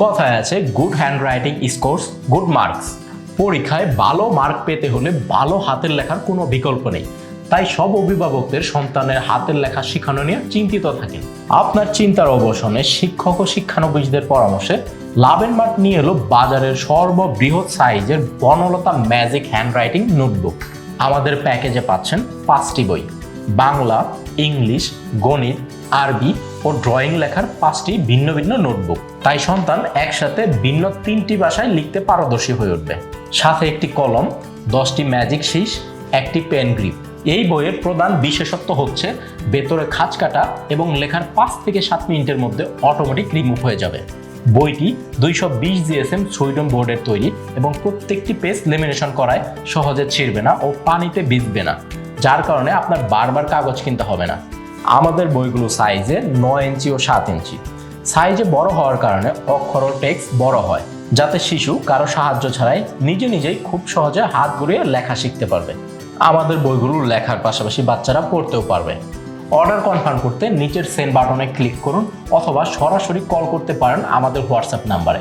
কথায় আছে good handwriting scores good marks. পরীক্ষায় ভালো মার্ক পেতে হলে ভালো হাতের লেখার কোনো বিকল্প নেই। তাই সব অভিভাবকদের সন্তানের হাতের লেখা শেখানো নিয়ে চিন্তিত থাকেন। আপনার চিন্তার অবসানে শিক্ষক ও শিক্ষানবিশদের পরামর্শে লাভেন মার্ট নিয়ে এলো বাজারের সর্ববৃহৎ সাইজের বনলতা ম্যাজিক হ্যান্ডরাইটিং নোটবুক। আমাদের প্যাকেজে পাচ্ছেন 5টি বই, বাংলা, ইংলিশ, গণিত, আরবি ও ড্রয়িং লেখার 5টি ভিন্ন ভিন্ন নোটবুক। তাই সন্তান একসাথে ভিন্ন 3টি ভাষায় লিখতে পারদর্শী হয়ে উঠবে। সাথে একটি কলম, 10টি ম্যাজিক শীষ, একটি পেন গ্রিপ। এই বইয়ের প্রধান বিশেষত্ব হচ্ছে ভেতরে খাঁজ কাটা এবং লেখার 5 থেকে 7 মিনিটের মধ্যে অটোমেটিক রিমুভ হয়ে যাবে। বইটি 220 জিএসএম সুইডন বোর্ডের তৈরি এবং প্রত্যেকটি পেজ লেমিনেশন করায় সহজে ছিঁড়বে না ও পানিতে ভিজবে না, যার কারণে আপনার বারবার কাগজ কিনতে হবে না। আমাদের বইগুলো সাইজে 9 ইঞ্চি ও 7 ইঞ্চি। সাইজে বড় হওয়ার কারণে অক্ষর ও টেক্সট বড় হয়, যাতে শিশু কারো সাহায্য ছাড়াই নিজেই খুব সহজে হাত ঘুরিয়ে লেখা শিখতে পারবে। আমাদের বইগুলো লেখার পাশাপাশি বাচ্চারা পড়তেও পারবে। অর্ডার কনফার্ম করতে নিচের সেন্ড বাটনে ক্লিক করুন অথবা সরাসরি কল করতে পারেন আমাদের হোয়াটসঅ্যাপ নাম্বারে।